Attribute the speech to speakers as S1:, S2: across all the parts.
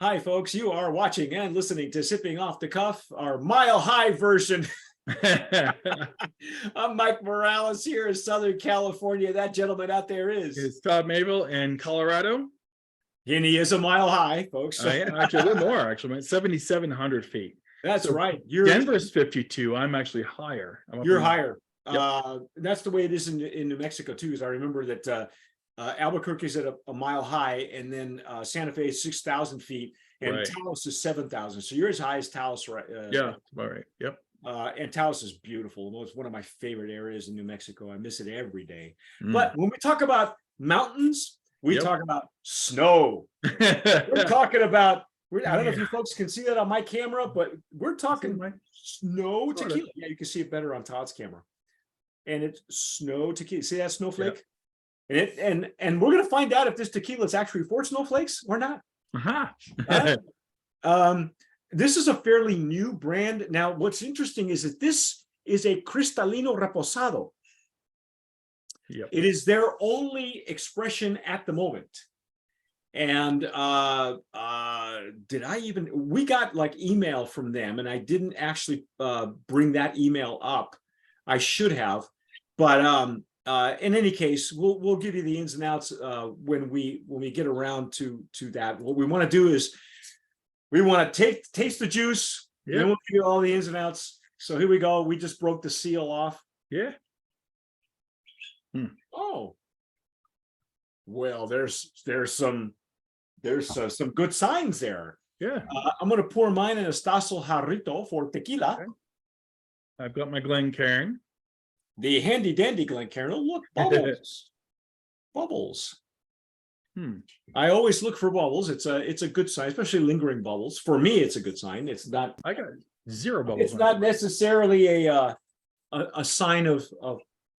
S1: Hi, folks. You are watching and listening to Sipping Off the Cuff, our mile high version. I'm Mike Morales here in Southern California. That gentleman out there is.
S2: It's Todd Mayville in Colorado.
S1: And he is a mile high, folks.
S2: Actually, a little more, actually, 7,700 feet.
S1: That's
S2: So
S1: right.
S2: Denver's 52. I'm actually higher.
S1: You're higher.
S2: Yep.
S1: That's the way it is in New Mexico, too, is I remember that Albuquerque is at a mile high, and then Santa Fe is 6,000 feet, and
S2: Right.
S1: Taos is 7,000. So you're as high as Taos, right?
S2: Yeah, all right. Yep.
S1: And Taos is beautiful. It's one of my favorite areas in New Mexico. I miss it every day.
S2: Mm.
S1: But when we talk about mountains, we
S2: Yep.
S1: talk about snow. We're talking about, I don't know if you folks can see that on my camera, but we're talking snow
S2: Sort of.
S1: tequila. Yeah, you can see it better on Todd's camera. And it's snow tequila. See that snowflake? And we're gonna find out if this tequila is actually for snowflakes or not. This is a fairly new brand. Now, what's interesting is that this is a Cristalino Reposado.
S2: Yep.
S1: It is their only expression at the moment. And we got like email from them, and I didn't actually bring that email up. I should have, but in any case, we'll give you the ins and outs when we get around to that. What we want to do is we want to taste the juice.
S2: Yep.
S1: Then we'll give you all the ins and outs. So here we go. We just broke the seal off.
S2: Yeah.
S1: Oh, well, there's some good signs there.
S2: Yeah.
S1: I'm going to pour mine in a Stasso Jarrito for tequila.
S2: Okay. I've got my Glencairn.
S1: The handy dandy Glencairn. Oh, look, bubbles. Bubbles. I always look for bubbles. It's a good sign, especially lingering bubbles. For me, it's a good sign. It's not.
S2: I got 0 bubbles.
S1: It's not necessarily a sign of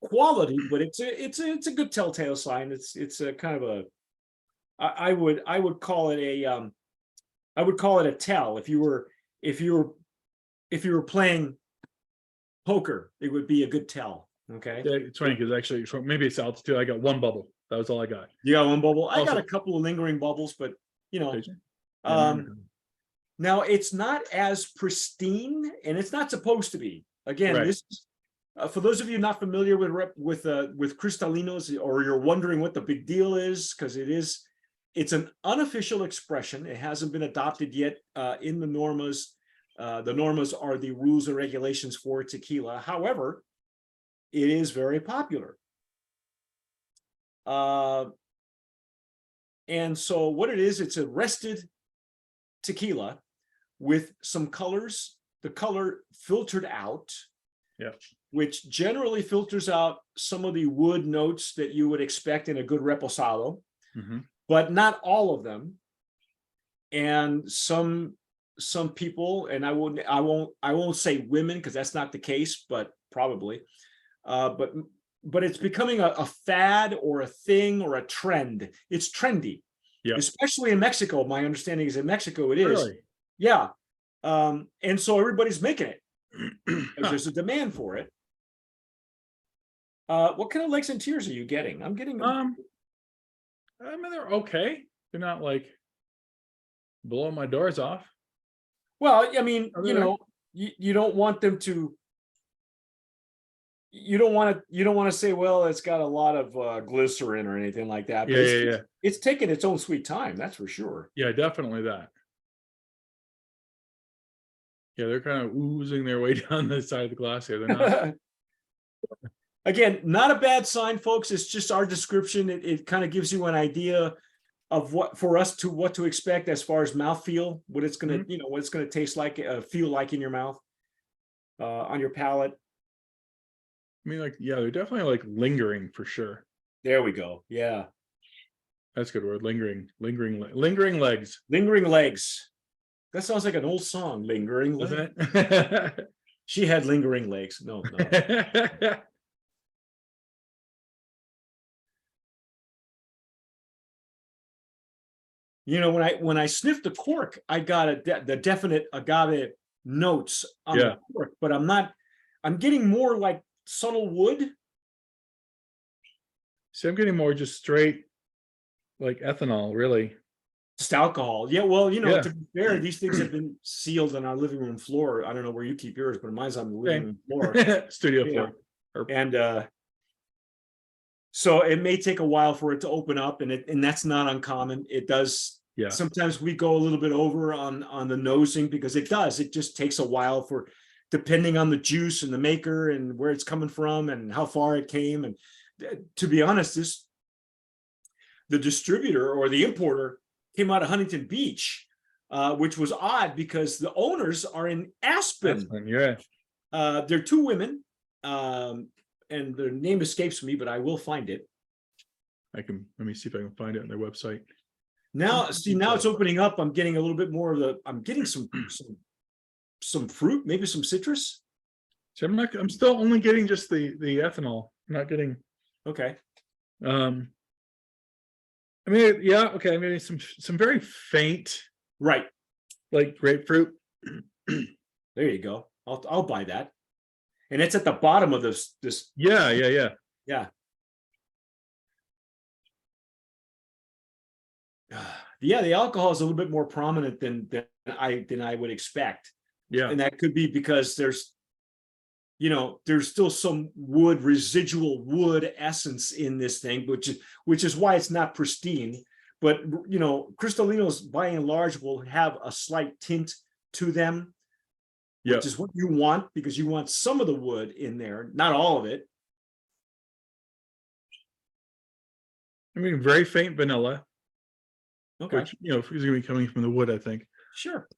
S1: quality, but it's a good telltale sign. It's a kind of a. I would call it a tell. If you were playing poker, it would be a good tell. Okay.
S2: Yeah, it's funny because actually, maybe it's altitude. I got 1 bubble. That was all I got.
S1: You got 1 bubble. I
S2: Also,
S1: got a couple of lingering bubbles, but you know,
S2: Yeah.
S1: now it's not as pristine, and it's not supposed to be. Again,
S2: Right.
S1: this for those of you not familiar with Cristalinos, or you're wondering what the big deal is, because it's an unofficial expression. It hasn't been adopted yet in the normas. The normas are the rules and regulations for tequila. However, it is very popular. And so what it is, it's a rested tequila with some colors, the color filtered out, which generally filters out some of the wood notes that you would expect in a good reposado, but not all of them. And some people, and I won't say women, because that's not the case, but probably, but it's becoming a fad or a thing or a trend. It's trendy, especially in Mexico. My understanding is in Mexico it is.
S2: Really?
S1: Yeah. And so everybody's making it because there's a demand for it. What kind of legs and tears are you getting? I'm getting
S2: I mean, they're okay. They're not like blowing my doors off.
S1: Well, I mean, you don't want them to. You don't want to say, well, it's got a lot of glycerin or anything like that. But it's taking its own sweet time, that's for sure.
S2: Yeah, definitely that. Yeah, they're kind of oozing their way down the side of the glass here. They're not.
S1: Again, not a bad sign, folks. It's just our description. It kind of gives you an idea of what to expect as far as mouthfeel, what it's gonna, what it's gonna taste like, feel like in your mouth, on your palate.
S2: I mean, they're definitely like lingering for sure.
S1: There we go. Yeah.
S2: That's a good word. Lingering legs.
S1: Lingering legs. That sounds like an old song. Lingering legs.
S2: Doesn't it?
S1: She had lingering legs. No. When I sniffed the cork, I got the definite agave notes on the cork, but I'm getting more like subtle wood.
S2: See, I'm getting more just straight like ethanol, really.
S1: Just alcohol. Yeah, well,
S2: Yeah.
S1: to be fair, these things have been sealed on our living room floor. I don't know where you keep yours, but mine's on the living room floor.
S2: Studio
S1: You
S2: floor.
S1: And so it may take a while for it to open up, and that's not uncommon. It does.
S2: Yeah.
S1: Sometimes we go a little bit over on the nosing because it does. It just takes a while for, depending on the juice and the maker and where it's coming from and how far it came. And to be honest, the distributor or the importer came out of Huntington Beach, which was odd because the owners are in Aspen.
S2: Yeah.
S1: They're two women, and their name escapes me, but I will find it.
S2: Let me see if I can find it on their website.
S1: Now, see, now it's opening up. I'm getting a little bit more of I'm getting some fruit, maybe some citrus.
S2: So I'm still only getting just the ethanol. I'm not getting.
S1: Okay.
S2: I mean, yeah, okay. I'm getting some very faint,
S1: Right.
S2: like grapefruit.
S1: There you go. I'll buy that. And it's at the bottom of this.
S2: Yeah.
S1: Yeah, the alcohol is a little bit more prominent than I would expect.
S2: Yeah.
S1: And that could be because there's still some residual wood essence in this thing, which is why it's not pristine. But Cristalinos by and large will have a slight tint to them, which is what you want, because you want some of the wood in there, not all of it.
S2: I mean, very faint vanilla.
S1: Okay.
S2: Which, is going to be coming from the wood, I think.
S1: Sure.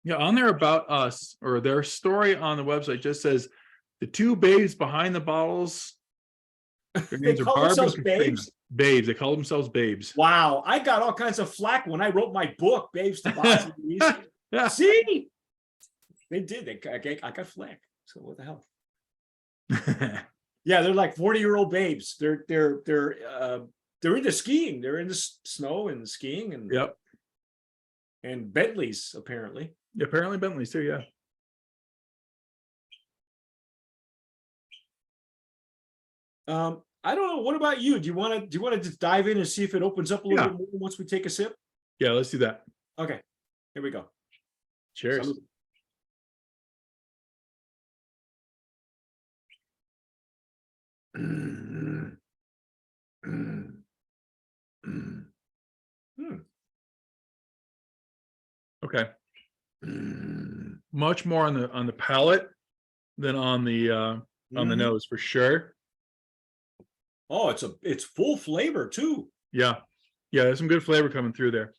S2: Yeah, on their About Us, or their story on the website, just says the two babes behind the bottles. Their names are Barb and Katrina.
S1: Babes?
S2: Babes. They call themselves babes.
S1: Wow, I got all kinds of flack when I wrote my book, Babes to Boxing.
S2: Yeah.
S1: See, they did. I got flack. So what the hell? Yeah, they're like 40-year-old babes. They're into skiing. They're into snow and skiing and and Bentleys apparently.
S2: Apparently Bentleys too. Yeah.
S1: I don't know. What about you? Do you want to just dive in and see if it opens up a little bit more once we take a sip?
S2: Yeah, let's do that.
S1: Okay, here we go.
S2: Cheers.
S1: Salud.
S2: Okay. Much more on the palate than on the nose for sure.
S1: Oh, it's full flavor too.
S2: Yeah, there's some good flavor coming through there.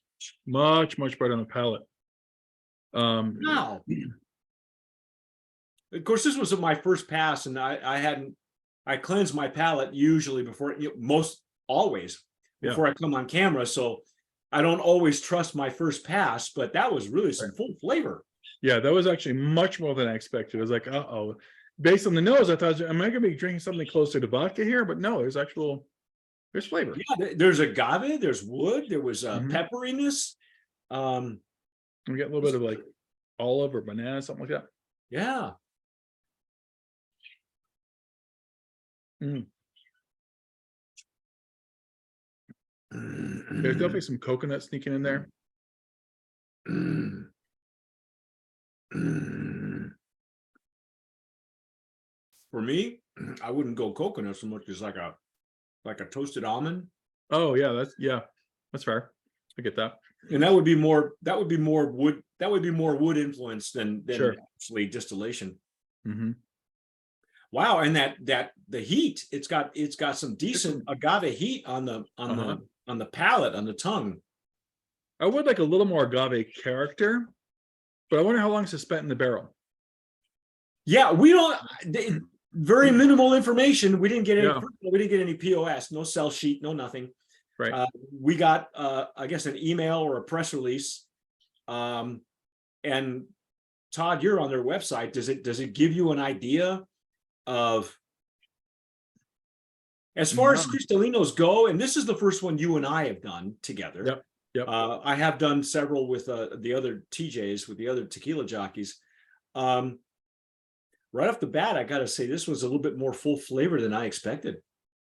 S2: Much better on the palate.
S1: Wow. Of course, this was my first pass, and I cleanse my palate usually before, most always before I come on camera. So I don't always trust my first pass, but that was really some full flavor.
S2: Yeah, that was actually much more than I expected. I was like, uh-oh. Based on the nose, I thought, am I going to be drinking something closer to vodka here? But no, there's flavor.
S1: Yeah, there's agave, there's wood, there was pepperiness.
S2: We get a little bit of like olive or banana, something like that.
S1: Yeah.
S2: There's definitely some coconut sneaking in there.
S1: For me, I wouldn't go coconut so much as like a toasted almond.
S2: Oh yeah, that's fair. I get that.
S1: And that would be more wood. That would be more wood influence than actually distillation. Wow, and that the heat, it's got some decent agave heat on the palate, on the tongue.
S2: I would like a little more agave character, but I wonder how long it's spent in the barrel. Yeah,
S1: we don't. Very minimal information. We didn't get any. We didn't get any POS. No sell sheet. No nothing.
S2: Right.
S1: We got, I guess, an email or a press release. And Todd, you're on their website. Does it give you an idea of, as far as Cristalinos go? And this is the first one you and I have done together.
S2: Yep.
S1: I have done several with the other TJs, with the other tequila jockeys. Right off the bat, I got to say this was a little bit more full flavor than I expected.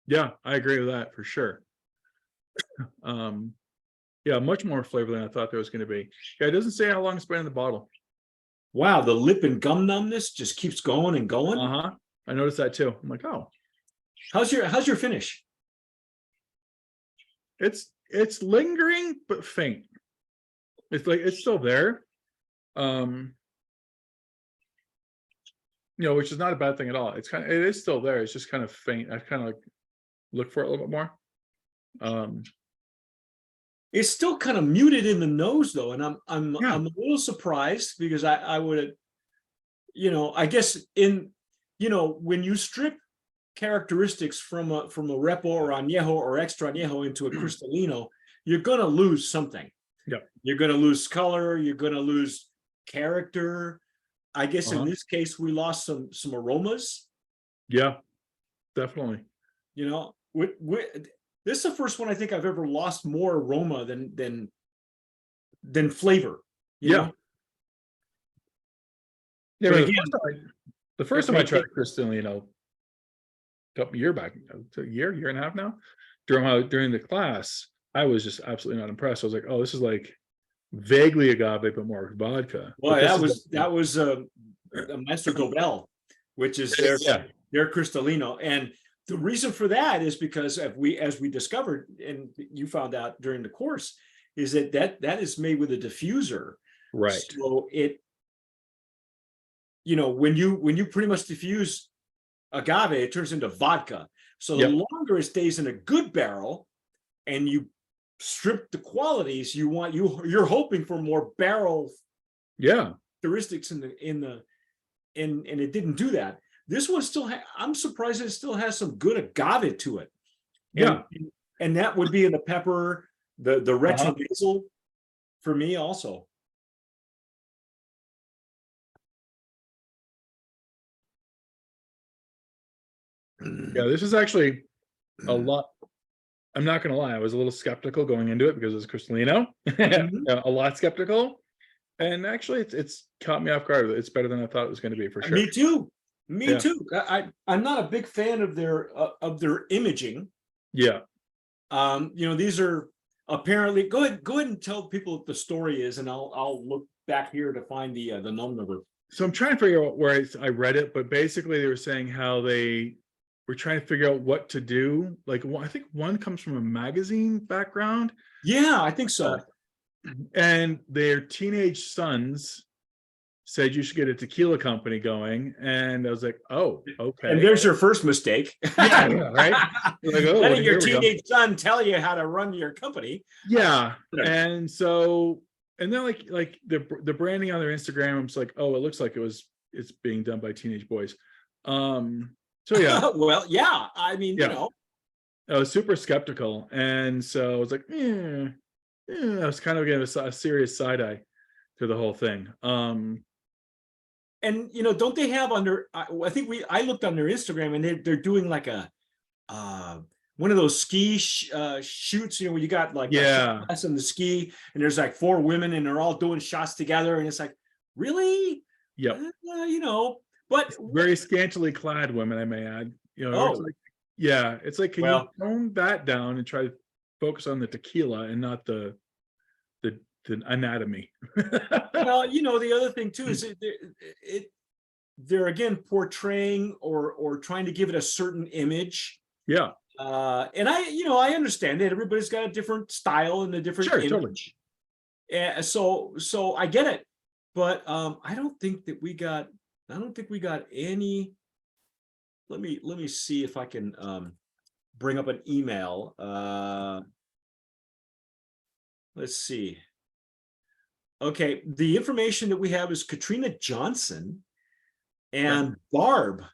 S2: Yeah, I agree with that for sure. Yeah, much more flavor than I thought there was going to be. Yeah, it doesn't say how long it's been in the bottle.
S1: Wow, the lip and gum numbness just keeps going and going.
S2: I noticed that too. I'm like, oh,
S1: How's your finish?
S2: it's lingering but faint. It's like it's still there. Which is not a bad thing at all. It is still there. It's just kind of faint. I kind of like look for it a little bit more.
S1: It's still kind of muted in the nose though, and I'm
S2: Yeah.
S1: a little surprised because I would, I guess when you strip characteristics from a Repo or Añejo or Extra Añejo into a Cristalino, you're gonna lose something.
S2: Yeah.
S1: You're gonna lose color. You're gonna lose character. I guess in this case we lost some aromas.
S2: Yeah, definitely.
S1: This is the first one I think I've ever lost more aroma than flavor.
S2: Yeah. Yeah,
S1: But
S2: but
S1: again,
S2: the first time I tried Cristalino, a couple year back, a year and a half now, during the class, I was just absolutely not impressed. I was like, oh, this is like vaguely agave, but more vodka.
S1: Well,
S2: But
S1: that was a Master Gobel, which is their Cristalino, and the reason for that is because as we discovered, and you found out during the course, is that is made with a diffuser,
S2: right?
S1: So it, when you pretty much diffuse agave, it turns into vodka. So the longer it stays in a good barrel, and you strip the qualities, you're hoping for more barrel characteristics and it didn't do that. This one still I'm surprised it still has some good agave to it. And that would be in the pepper, the retro basil for me also.
S2: Yeah, this is actually a lot. I'm not gonna lie, I was a little skeptical going into it because it's Cristalino. A lot skeptical, and actually it's caught me off guard. It's better than I thought it was going to be for sure.
S1: Me too. I'm not a big fan of their imaging.
S2: Yeah.
S1: These are apparently go ahead and tell people what the story is, and I'll look back here to find the number.
S2: So I'm trying to figure out where I read it, but basically they were saying how they were trying to figure out what to do. Like, I think one comes from a magazine background.
S1: Yeah, I think so.
S2: And their teenage sons said you should get a tequila company going, and I was like, oh, okay.
S1: And there's your first mistake.
S2: Yeah, right. Like, oh,
S1: letting your teenage son tell you how to run your company.
S2: Yeah, and so, and then like the branding on their Instagram, it's like, oh, it looks like it's being done by teenage boys. So yeah.
S1: Well, yeah. I mean,
S2: I was super skeptical, and so I was like, I was kind of giving a serious side eye to the whole thing.
S1: And don't they have under? I think I looked on their Instagram, and they're doing like a one of those ski shoots. Where you got like class in the ski, and there's like 4 women, and they're all doing shots together, and it's like, really?
S2: Yep.
S1: But
S2: it's very scantily clad women, I may add. It's like, can you tone that down and try to focus on the tequila and not the anatomy?
S1: Well, the other thing too is they're again portraying or trying to give it a certain image.
S2: Yeah.
S1: And I understand that everybody's got a different style and a different image. Totally. So I get it, but I don't think we got any. Let me see if I can bring up an email. Let's see. Okay, the information that we have is Katrina Johnson and Barb.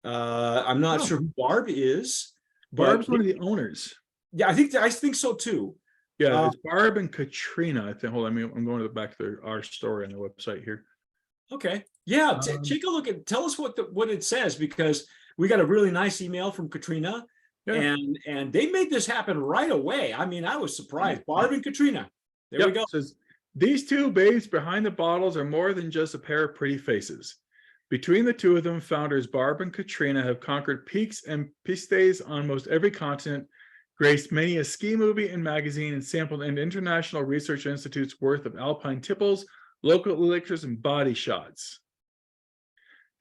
S1: I'm not sure who Barb is.
S2: Barb's one of the owners.
S1: Yeah, I think so too.
S2: Yeah, it's Barb and Katrina. I think. Hold on, I'm going to the back to our story on the website here.
S1: Okay. Yeah, take a look and tell us what it says, because we got a really nice email from Katrina, and they made this happen right away. I mean, I was surprised. Barb and Katrina. There we go.
S2: It says, these two babes behind the bottles are more than just a pair of pretty faces. Between the two of them, founders Barb and Katrina have conquered peaks and pistes on most every continent, graced many a ski movie and magazine, and sampled an international research institute's worth of alpine tipples, local elixirs, and body shots.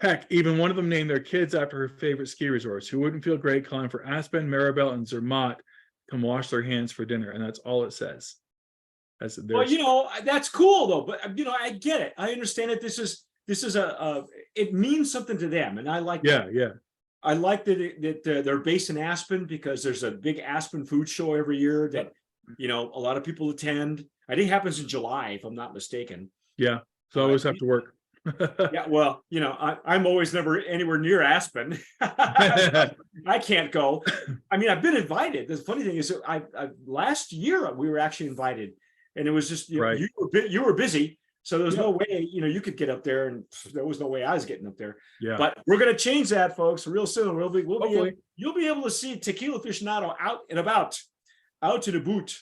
S2: Heck, even one of them named their kids after her favorite ski resorts. Who wouldn't feel great calling for Aspen, Maribel, and Zermatt come wash their hands for dinner? And that's all it says.
S1: Well, that's cool though. But I get it. I understand that this is it means something to them, and I like.
S2: Yeah.
S1: I like that they're based in Aspen because there's a big Aspen food show every year that a lot of people attend. I think it happens in July, if I'm not mistaken.
S2: Yeah, so I always have to work.
S1: Yeah, well, I'm always never anywhere near Aspen. I can't go. I mean, I've been invited. The funny thing is, I last year we were actually invited, and it was just
S2: right.
S1: you were busy, so there was no way you could get up there, and there was no way I was getting up there.
S2: Yeah.
S1: But we're gonna change that, folks, real soon. You'll be able to see Tequila Aficionado out and about, out to the boot,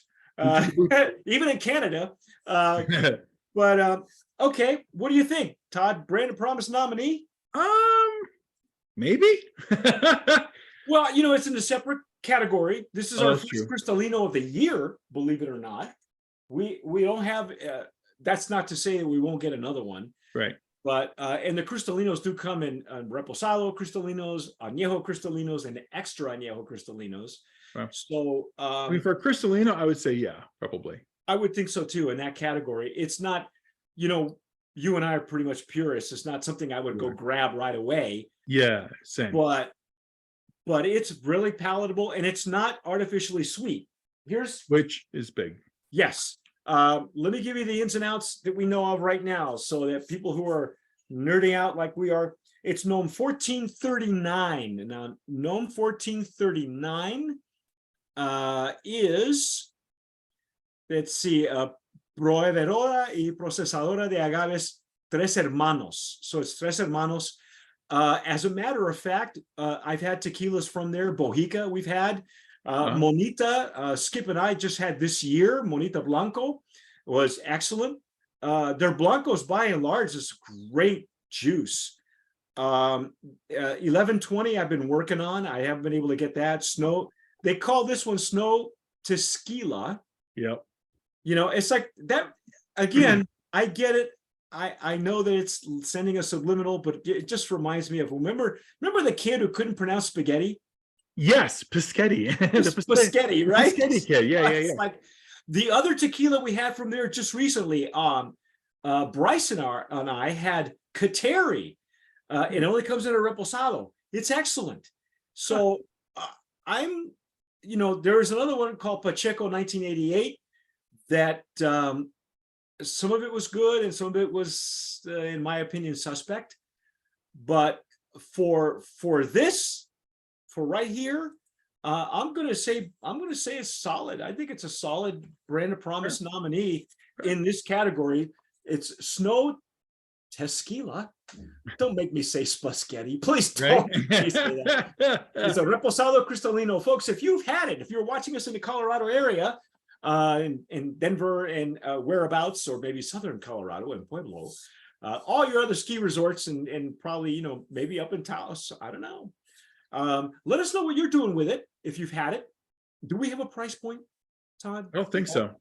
S1: even in Canada. But okay, what do you think, Todd? Brand of Promise nominee?
S2: Maybe.
S1: Well, it's in a separate category. This is our first Cristalino of the year, believe it or not. We don't have. That's not to say that we won't get another one,
S2: right?
S1: But and the Cristalinos do come in Reposado Cristalinos, Añejo Cristalinos, and extra Añejo Cristalinos.
S2: Wow.
S1: So,
S2: I mean, for a Cristalino, I would say yeah, probably.
S1: I would think so too. In that category, it's not. You and I are pretty much purists. It's not something I would go grab right away.
S2: Yeah, same.
S1: But it's really palatable, and it's not artificially sweet.
S2: Which is big.
S1: Yes. Let me give you the ins and outs that we know of right now, so that people who are nerding out like we are. It's Gnome 1439. Now, Gnome 1439 is, let's see, proveedora y procesadora de agaves Tres Hermanos. So it's Tres Hermanos. As a matter of fact, I've had tequilas from there. Bojica we've had. Monita, Skip and I just had this year. Monita Blanco was excellent. Their Blancos, by and large, is great juice. 1120 I've been working on. I haven't been able to get that. Snow, they call this one Snow Tequila.
S2: Yep.
S1: It's like that. Again, I get it. I know that it's sending a subliminal, but it just reminds me of, remember the kid who couldn't pronounce spaghetti?
S2: Yes, Pischetti.
S1: Pischetti, right?
S2: Pischetti kid. Yeah.
S1: Like the other tequila we had from there just recently, Bryson and I had Catador. It only comes in a Reposado. It's excellent. So there's another one called Pacheco 1988 that some of it was good and some of it was, in my opinion, suspect. But for right here, I'm gonna say it's solid. I think it's a solid Brand of Promise nominee in this category. It's Snow Tequila. Don't make me say Spaghetti. Please don't make me say that. It's a Reposado Cristalino. Folks, if you've had it, if you're watching us in the Colorado area, in Denver and whereabouts, or maybe southern Colorado and Pueblo, all your other ski resorts, and probably maybe up in Taos, I don't know. Let us know what you're doing with it if you've had it. Do we have a price point, Todd?
S2: I don't think so.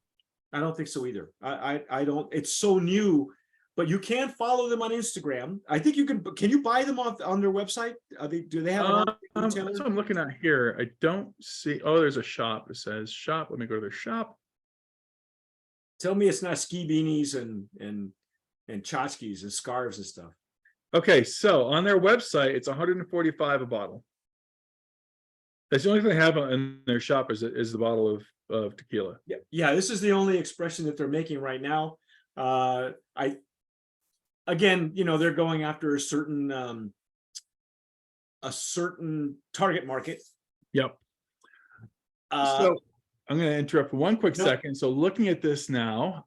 S1: I don't think so either. I don't. It's so new, but you can follow them on Instagram. I think you can. Can you buy them on their website? Do they have?
S2: That's what I'm looking at here. I don't see. Oh, there's a shop. It says shop. Let me go to their shop.
S1: Tell me it's not ski beanies and tchotchkes and scarves and stuff.
S2: Okay, so on their website, it's $145 a bottle. That's the only thing they have in their shop is the bottle of tequila.
S1: Yeah. This is the only expression that they're making right now. Again, they're going after a certain target market.
S2: Yep. So I'm going to interrupt for one quick second. So looking at this now,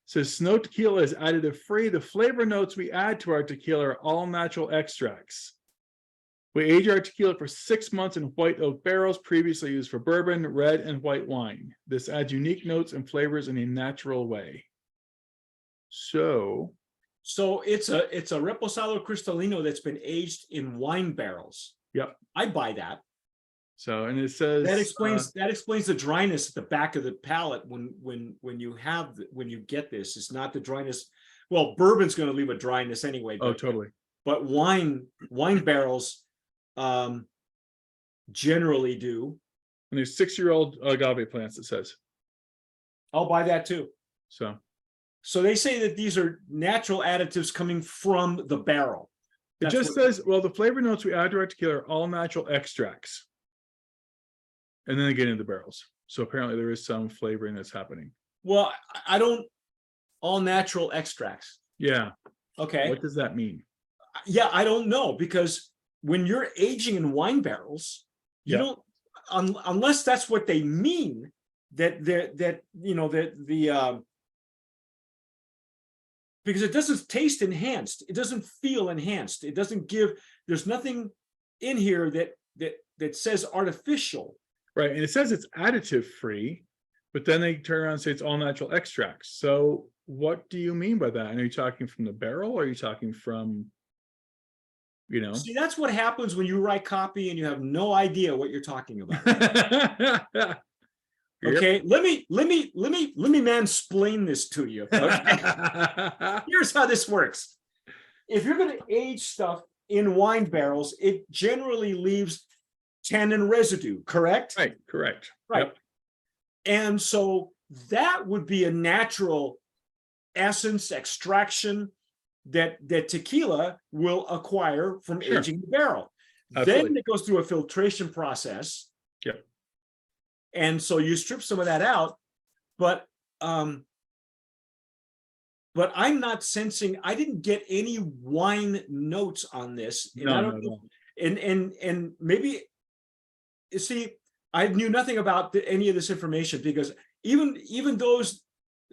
S2: says Snow Tequila is additive free. The flavor notes we add to our tequila are all natural extracts. We age our tequila for 6 months in white oak barrels previously used for bourbon, red, and white wine. This adds unique notes and flavors in a natural way. So
S1: So it's a Reposado Cristalino that's been aged in wine barrels.
S2: Yep.
S1: I buy that.
S2: So, and it says
S1: That explains the dryness at the back of the palate when you get this. It's not the dryness. Well, bourbon's going to leave a dryness anyway.
S2: Oh, totally.
S1: But wine barrels generally do.
S2: And there's 6-year-old agave plants, it says.
S1: I'll buy that too.
S2: So
S1: they say that these are natural additives coming from the barrel.
S2: it just says, well, the flavor notes we add to our tequila are all natural extracts. And then they get into the barrels. So apparently there is some flavoring that's happening.
S1: Well, I don't, all natural extracts.
S2: Yeah.
S1: Okay.
S2: What does that mean?
S1: Yeah, I don't know, because when you're aging in wine barrels, you don't, unless that's what they mean, because it doesn't taste enhanced, it doesn't feel enhanced, it doesn't give. There's nothing in here that says artificial.
S2: Right, and it says it's additive free, but then they turn around and say it's all natural extracts. So what do you mean by that? And are you talking from the barrel, or are you talking from,
S1: See, that's what happens when you write copy and you have no idea what you're talking about. Okay, let me mansplain this to you. Okay? Here's how this works. If you're going to age stuff in wine barrels, it generally leaves tannin residue, correct?
S2: Right, correct.
S1: Right.
S2: Yep.
S1: And so that would be a natural essence extraction that tequila will acquire from aging the barrel.
S2: Absolutely.
S1: Then it goes through a filtration process.
S2: Yep.
S1: And so you strip some of that out, but I'm not sensing, I didn't get any wine notes on this. And I don't know. And maybe, you see, I knew nothing about any of this information, because even those,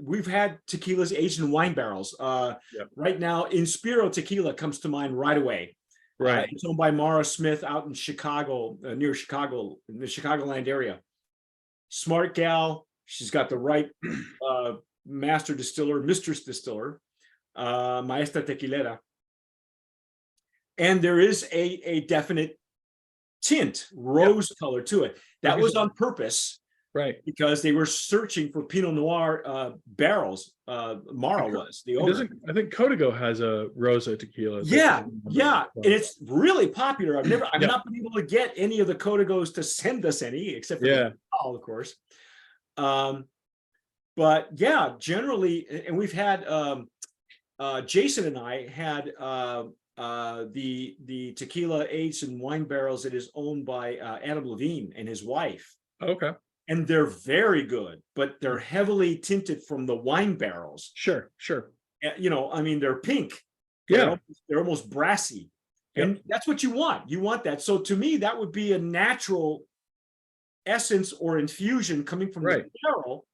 S1: we've had tequilas aged in wine barrels. Right now, Inspiro tequila comes to mind right away.
S2: Right.
S1: It's owned by Mara Smith out in Chicago, near Chicago, in the Chicagoland area. Smart gal. She's got the right master distiller, mistress distiller, maestra tequilera. And there is a definite tint, rose color to it. That was on purpose.
S2: Right.
S1: Because they were searching for Pinot Noir barrels. Mara was the owner.
S2: I think Código has a Rosa tequila.
S1: Yeah. And it's really popular. I've not been able to get any of the Códigos to send us any, except for the call, of course. But yeah, generally, and we've had Jason and I had the tequila aged in wine barrels that is owned by Adam Levine and his wife.
S2: Okay.
S1: And they're very good, but they're heavily tinted from the wine barrels.
S2: Sure.
S1: I mean, they're pink.
S2: Yeah.
S1: They're almost brassy. And that's what you want. You want that. So to me, that would be a natural essence or infusion coming from the barrel.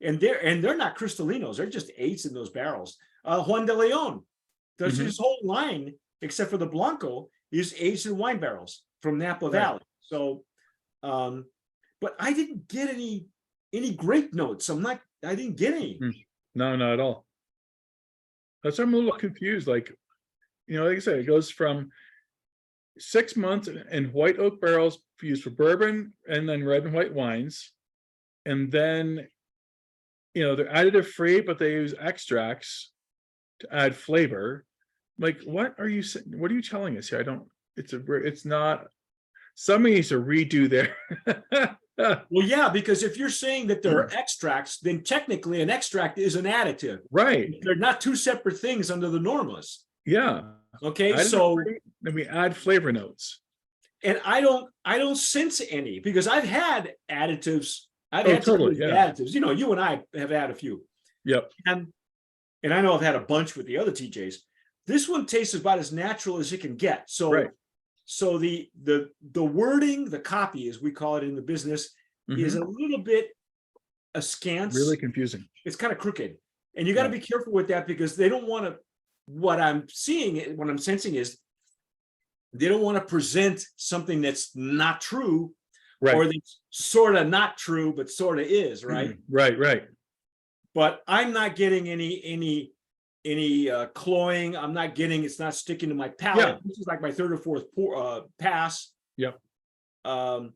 S1: And they're not Cristalinos. They're just aged in those barrels. Juan de Leon, there's his whole line, except for the Blanco, is aged in wine barrels from Napa Valley. So, but I didn't get any grape notes. I didn't get any.
S2: No, not at all. That's why I'm a little confused. Like I said, it goes from 6 months in white oak barrels used for bourbon and then red and white wines. And then, they're additive free, but they use extracts to add flavor. Like, what are you saying? What are you telling us here? It's not, somebody needs to redo their.
S1: Well, yeah, because if you're saying that there are extracts, then technically an extract is an additive.
S2: Right.
S1: They're not two separate things under the normalists.
S2: Yeah.
S1: Okay. So
S2: then we add flavor notes.
S1: And I don't sense any, because I've had additives. I've had additives. You and I have had a few.
S2: Yep.
S1: And I know I've had a bunch with the other TJs. This one tastes about as natural as it can get. So So the wording, the copy, as we call it in the business, is a little bit askance.
S2: Really confusing.
S1: It's kind of crooked. And you got to be careful with that, because they don't want to, what I'm sensing is they don't want to present something that's not true, or that's sort of not true, but sort of is, right?
S2: Right.
S1: But I'm not getting any cloying. I'm not getting, it's not sticking to my palate.
S2: Yeah.
S1: This is like my third or fourth pass.
S2: Yep.
S1: I'm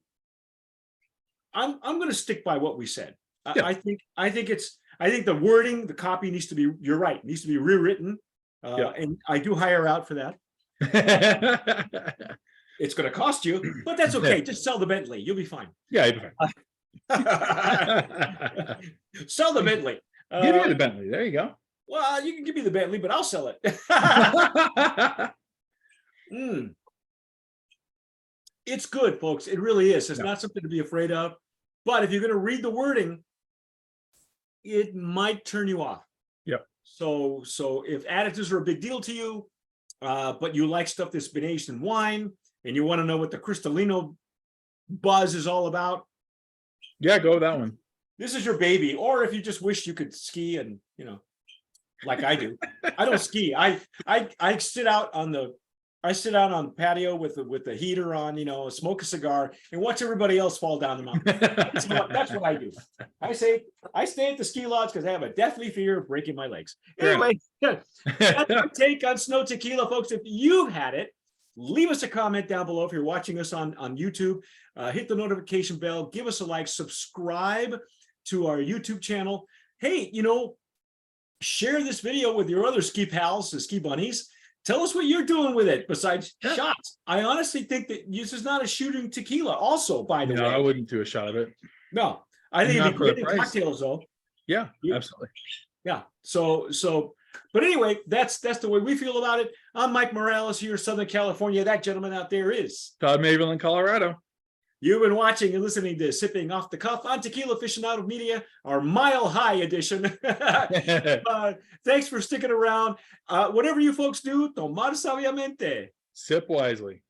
S1: going to stick by what we said.
S2: Yeah.
S1: I think the wording, the copy needs to be, you're right, needs to be rewritten. And I do hire out for that. It's going to cost you, but that's okay. Just sell the Bentley. You'll be fine.
S2: Yeah, you'll be fine.
S1: Sell the Bentley.
S2: Give me the Bentley. There you go.
S1: Well, you can give me the Bentley, but I'll sell it. It's good, folks. It really is. It's not something to be afraid of. But if you're going to read the wording, it might turn you off.
S2: Yep.
S1: So if additives are a big deal to you, but you like stuff that's been aged in wine, and you want to know what the Cristalino buzz is all about,
S2: yeah, go with that one.
S1: This is your baby. Or if you just wish you could ski and, like I do. I don't ski. I sit out on the patio with the heater on, smoke a cigar and watch everybody else fall down the mountain. That's what I do. I stay at the ski lodge because I have a deathly fear of breaking my legs. Anyway, that's my take on snow tequila, folks. If you've had it, leave us a comment down below. If you're watching us on YouTube, hit the notification bell, give us a like, subscribe to our YouTube channel. Hey, share this video with your other ski pals, the ski bunnies. Tell us what you're doing with it besides shots. I honestly think that this is not a shooting tequila also, by the way.
S2: No, I wouldn't do a shot of it.
S1: No, I think it'd be great in cocktails though.
S2: Yeah, absolutely.
S1: Yeah. So, but anyway, that's the way we feel about it. I'm Mike Morales here, Southern California. That gentleman out there is
S2: Todd Mayville in Colorado.
S1: You've been watching and listening to Sipping Off the Cuff on Tequila Aficionado Media, our Mile High edition. Thanks for sticking around. Whatever you folks do, tomar sabiamente.
S2: Sip wisely.